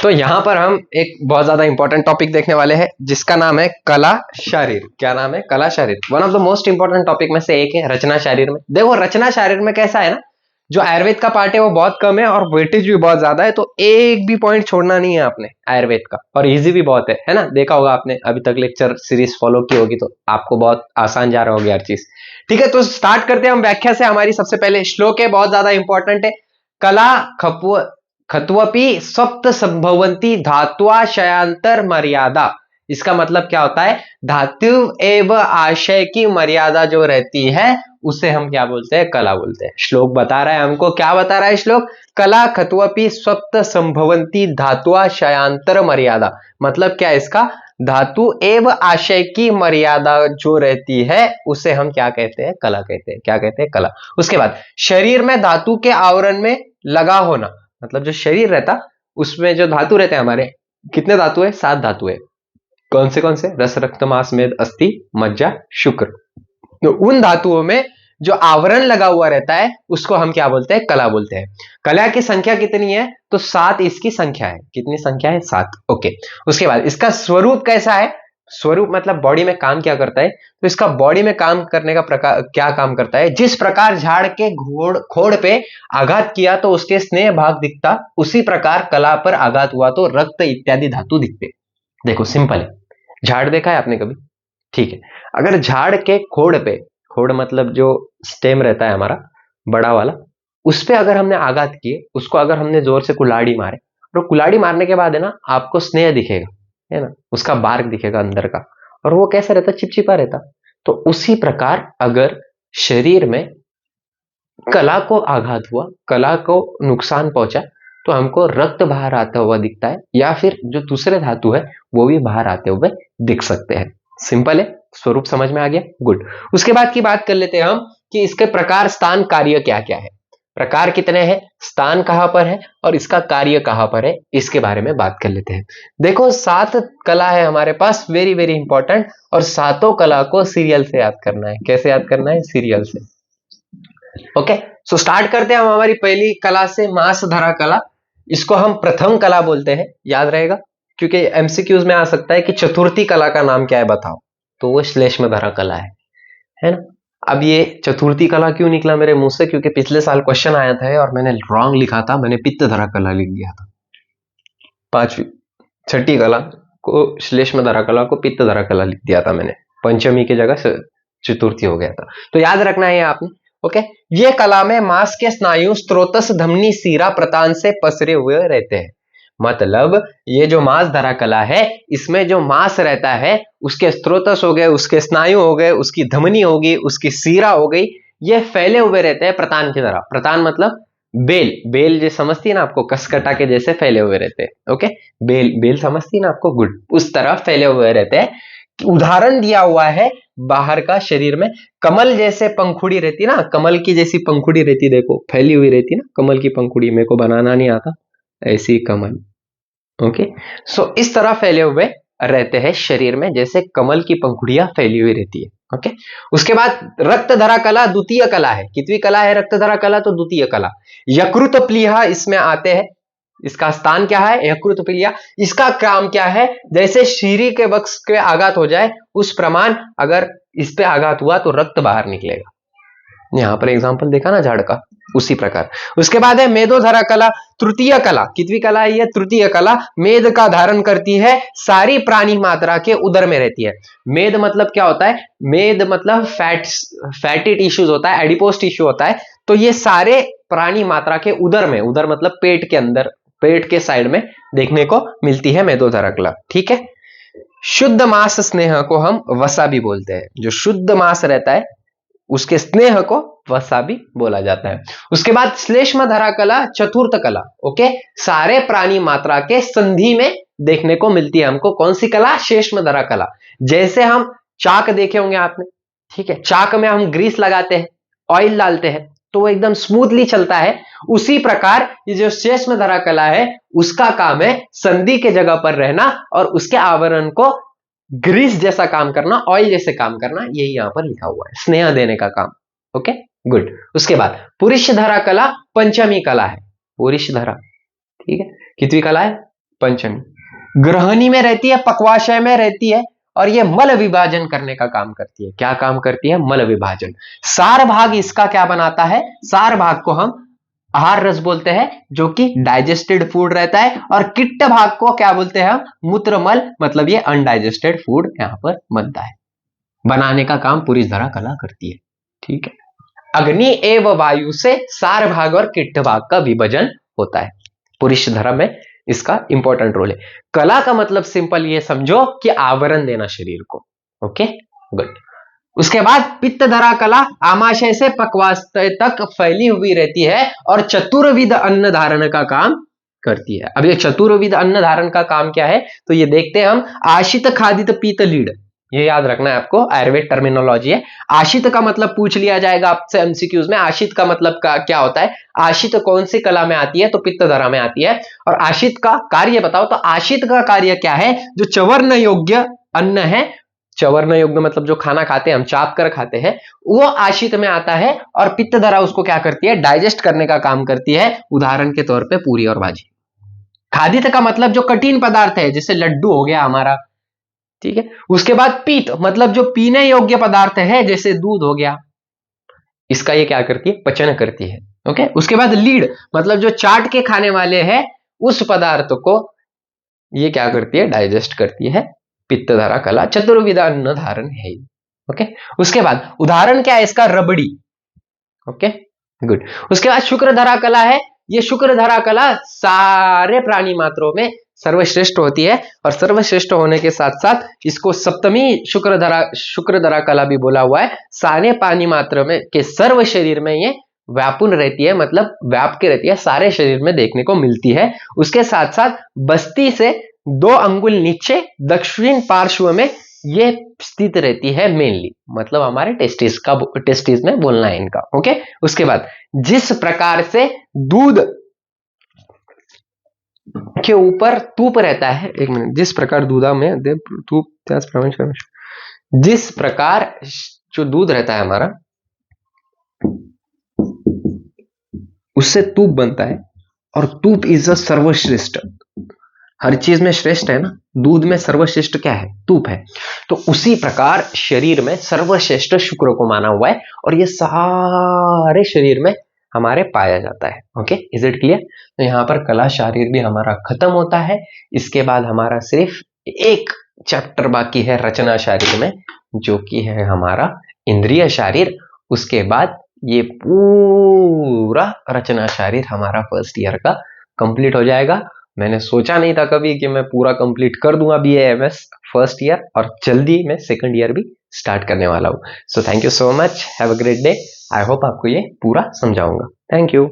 तो यहाँ पर हम एक बहुत ज्यादा इंपॉर्टेंट टॉपिक देखने वाले हैं जिसका नाम है कला शारीर। क्या नाम है? कला शारीर। One of the most important topic में से एक है रचना शारीर में। देखो रचना शारीर में कैसा है ना, जो आयुर्वेद का पार्ट है वो बहुत कम है और वेटेज भी बहुत ज्यादा है, तो एक भी पॉइंट छोड़ना नहीं है आपने आयुर्वेद का, और इजी भी बहुत है ना। देखा होगा आपने अभी तक लेक्चर सीरीज फॉलो की होगी तो आपको बहुत आसान जा रहा होगी हर चीज। ठीक है, तो स्टार्ट करते हैं हम व्याख्या से। हमारी सबसे पहले श्लोक है, बहुत ज्यादा इंपॉर्टेंट है। कला खत्वपि सप्त संभवंती धात्वाशयांतर मर्यादा। इसका मतलब क्या होता है? धातु एवं आशय की मर्यादा जो रहती है उसे हम क्या बोलते हैं? कला बोलते हैं। श्लोक बता रहा है हमको, क्या बता रहा है श्लोक? कला खत्वपि सप्त संभवंती धात्वाशयांतर मर्यादा। मतलब क्या इसका? धातु एवं आशय की मर्यादा जो रहती है उसे हम क्या कहते हैं? कला कहते हैं। क्या कहते हैं? कला। उसके बाद शरीर में धातु के आवरण में लगा होना, मतलब जो शरीर रहता उसमें जो धातु रहते हैं हमारे, कितने धातु है? 7 धातु है। कौन से? रस, रक्त, मांस, मेद, अस्थि, मज्जा, शुक्र। तो उन धातुओं में जो आवरण लगा हुआ रहता है उसको हम क्या बोलते हैं? कला बोलते हैं। कला की संख्या कितनी है? तो 7 इसकी संख्या है। कितनी संख्या है? 7। ओके। उसके बाद इसका स्वरूप कैसा है? स्वरूप मतलब बॉडी में काम क्या करता है? तो इसका बॉडी में काम करने का प्रकार क्या काम करता है? जिस प्रकार झाड़ के खोड़ पे आघात किया तो उसके स्नेह भाग दिखता, उसी प्रकार कला पर आघात हुआ तो रक्त इत्यादि धातु दिखते। देखो सिंपल है। झाड़ देखा है आपने कभी? ठीक है, अगर झाड़ के खोड़ पे, खोड़ मतलब जो स्टेम रहता है हमारा बड़ा वाला, उस पे अगर हमने आघात किए, उसको अगर हमने जोर से कुल्हाड़ी मारे, और कुल्हाड़ी मारने के बाद है ना आपको स्नेह दिखेगा, है ना, उसका बार्क दिखेगा अंदर का, और वो कैसा रहता? चिपचिपा रहता। तो उसी प्रकार अगर शरीर में कला को आघात हुआ, कला को नुकसान पहुंचा, तो हमको रक्त बाहर आता हुआ दिखता है, या फिर जो दूसरे धातु है वो भी बाहर आते हुए दिख सकते हैं। सिंपल है, स्वरूप समझ में आ गया? गुड। उसके बाद की बात कर लेते हैं हम कि इसके प्रकार, स्थान, कार्य क्या क्या है। प्रकार कितने हैं, स्थान कहां पर है और इसका कार्य कहां पर है, इसके बारे में बात कर लेते हैं। देखो 7 कला है हमारे पास, वेरी वेरी इंपॉर्टेंट, और सातों कला को सीरियल से याद करना है। कैसे याद करना है? सीरियल से। ओके, सो स्टार्ट करते हैं हम हमारी पहली कला से, मांस धरा कला। इसको हम प्रथम कला बोलते हैं, याद रहेगा, क्योंकि एमसीक्यूज में आ सकता है कि चतुर्थी कला का नाम क्या है बताओ, तो वो श्लेष्म धरा कला है ना। अब ये चतुर्थी कला क्यों निकला मेरे मुंह से? क्योंकि पिछले साल क्वेश्चन आया था और मैंने रॉन्ग लिखा था, मैंने पित्त धरा कला लिख दिया था। 5वीं 6ठी कला को श्लेष्म धरा कला को पित्त धरा कला लिख दिया था मैंने, पंचमी की जगह चतुर्थी हो गया था, तो याद रखना है आपने। ओके, ये कला में मांस के स्नायु स्त्रोतस धमनी सीरा प्रतान से पसरे हुए रहते हैं। मतलब ये जो मांस धरा कला है, इसमें जो मांस रहता है उसके स्त्रोतस हो गए, उसके स्नायु हो गए, उसकी धमनी होगी, उसकी सीरा हो गई, ये फैले हुए रहते हैं प्रतान की तरह। प्रतान मतलब बेल, बेल जो समझती है ना आपको, कसकटा के जैसे फैले हुए रहते हैं। ओके, बेल, बेल समझती है ना आपको? गुड, उस तरह फैले हुए रहते हैं। उदाहरण दिया हुआ है बाहर का, शरीर में कमल जैसे पंखुड़ी रहती ना, कमल की जैसी पंखुड़ी रहती, देखो फैली हुई रहती ना कमल की पंखुड़ी, मेरे को बनाना नहीं आता, ऐसी कमल। ओके, सो इस तरह फैले हुए रहते हैं शरीर में, जैसे कमल की पंखुड़ियां फैली हुई रहती है। ओके, उसके बाद रक्त धरा कला द्वितीय कला है। कितवी कला है रक्त धरा कला? तो द्वितीय कला। यकृत प्लीहा इसमें आते हैं। इसका स्थान क्या है? यकृत प्लीहा। इसका काम क्या है? जैसे शीरी के वक्ष के आघात हो जाए उस प्रमाण अगर इस पे आघात हुआ तो रक्त बाहर निकलेगा। यहां पर एग्जांपल देखा ना झाड़ का, उसी प्रकार। उसके बाद है मेदोधरा कला, तृतीय कला। कितवी कला है ये? तृतीय कला। मेद का धारण करती है, सारी प्राणी मात्रा के उदर में रहती है। मेद मतलब क्या होता है? मेद मतलब फैटी टिश्यूज होता है, एडिपोज टिश्यू होता है। तो ये सारे प्राणी मात्रा के उदर में, उदर मतलब पेट के अंदर, पेट के साइड में देखने को मिलती है मेदोधरा कला। ठीक है, शुद्ध मांस स्नेह को हम वसा भी बोलते हैं। जो शुद्ध मांस रहता है उसके स्नेह को वसा भी बोला जाता है। उसके बाद श्लेष्म धरा कला, चतुर्थ कला। ओके, सारे प्राणी मात्रा के संधि में देखने को मिलती है हमको। कौन सी कला? श्लेष्म धरा कला। जैसे हम चाक देखे होंगे आपने, ठीक है, चाक में हम ग्रीस लगाते हैं, ऑयल डालते हैं, तो वो एकदम स्मूथली चलता है। उसी प्रकार ये जो श्लेष्म धरा कला है उसका काम है संधि के जगह पर रहना और उसके आवरण को ग्रीस जैसा काम करना, ऑयल जैसे काम करना, यही यहां पर लिखा हुआ है, स्नेह देने का काम। Okay, good. उसके बाद पुरुष धरा कला पंचमी कला है। पुरुष धरा, ठीक है, कितवी कला है? पंचमी। ग्रहणी में रहती है, पक्वाशय में रहती है, और ये मल विभाजन करने का काम करती है। क्या काम करती है? मल विभाजन। सार भाग इसका क्या बनाता है? सार भाग को हम आहार रस बोलते हैं, जो कि डाइजेस्टेड फूड रहता है, और किट्ट भाग को क्या बोलते हैं हम? मूत्रमल, मतलब ये अनडाइजेस्टेड फूड यहां पर बनता है। बनाने का काम पूरी तरह कला करती है। ठीक है। अग्नि एवं वायु से सार भाग और किट्ट भाग का विभाजन होता है। पुरुष धर्म में इसका इंपॉर्टेंट रोल है। कला का मतलब सिंपल ये समझो कि आवरण देना शरीर को। Okay, good. उसके बाद पित्त धरा कला आमाशय से पक्वाशय तक फैली हुई रहती है और चतुर्विध अन्न धारण का काम करती है। अब ये चतुर्विध अन्न धारण का काम क्या है, तो ये देखते हैं हम। आशित, खादित, पीत, लीड, ये याद रखना है आपको, आयुर्वेद टर्मिनोलॉजी है। आशित का मतलब पूछ लिया जाएगा आपसे एमसीक्यूज में। आशित का मतलब क्या होता है? आशित कौन सी कला में आती है? तो पित्त धरा में आती है। और आशित का कार्य बताओ, तो आशित का कार्य क्या है? जो चवर्ण योग्य अन्न है, चवर्ण योग्य मतलब जो खाना खाते हैं हम, चाप कर खाते हैं, वो आशित में आता है। और पित्त धरा उसको क्या करती है? डाइजेस्ट करने का काम करती है। उदाहरण के तौर पे पूरी और भाजी। खादित का मतलब जो कठिन पदार्थ है, जैसे लड्डू हो गया हमारा। ठीक है। उसके बाद पीत मतलब जो पीने योग्य पदार्थ है, जैसे दूध हो गया, इसका ये क्या करती है? पचन करती है। ओके। उसके बाद लीड मतलब जो चाट के खाने वाले हैं, उस पदार्थ को ये क्या करती है? डाइजेस्ट करती है। पित्त धरा कला चतुर्विधा अन्न धारण है। ओके। उसके बाद उदाहरण क्या है इसका? रबड़ी। Okay, good. उसके बाद शुक्र धरा कला है। ये शुक्र धरा कला सारे प्राणी मात्रों में सर्वश्रेष्ठ होती है, और सर्वश्रेष्ठ होने के साथ साथ इसको सप्तमी शुक्र धरा कला भी बोला हुआ है। सारे प्राणी मात्र में के सर्व शरीर में ये व्यापुन रहती है, मतलब व्याप के रहती है, सारे शरीर में देखने को मिलती है। उसके साथ साथ बस्ती से 2 अंगुल नीचे दक्षिण पार्श्व में ये स्थित रहती है मेनली, मतलब हमारे टेस्टिस में बोलना है इनका। ओके। उसके बाद जिस प्रकार से दूध के ऊपर तूप रहता है, एक मिनट, जिस प्रकार दूधा में तूप, जिस प्रकार जो दूध रहता है हमारा, उससे तूप बनता है, और तूप इज अ सर्वश्रेष्ठ। हर चीज में श्रेष्ठ है ना, दूध में सर्वश्रेष्ठ क्या है? तूप है। तो उसी प्रकार शरीर में सर्वश्रेष्ठ शुक्र को माना हुआ है, और ये सारे शरीर में हमारे पाया जाता है। Okay, is it clear? तो यहां पर कला शारीर भी हमारा खत्म होता है। इसके बाद हमारा सिर्फ एक चैप्टर बाकी है रचना शारीर में, जो कि है हमारा इंद्रिय शारीर। उसके बाद ये पूरा रचना शारीर हमारा फर्स्ट ईयर का कंप्लीट हो जाएगा। मैंने सोचा नहीं था कभी कि मैं पूरा कंप्लीट कर दूंगा BAMS फर्स्ट ईयर, और जल्दी मैं सेकंड ईयर भी स्टार्ट करने वाला हूं। So thank you so much, have a great day. I hope आपको ये पूरा समझाऊंगा। Thank you.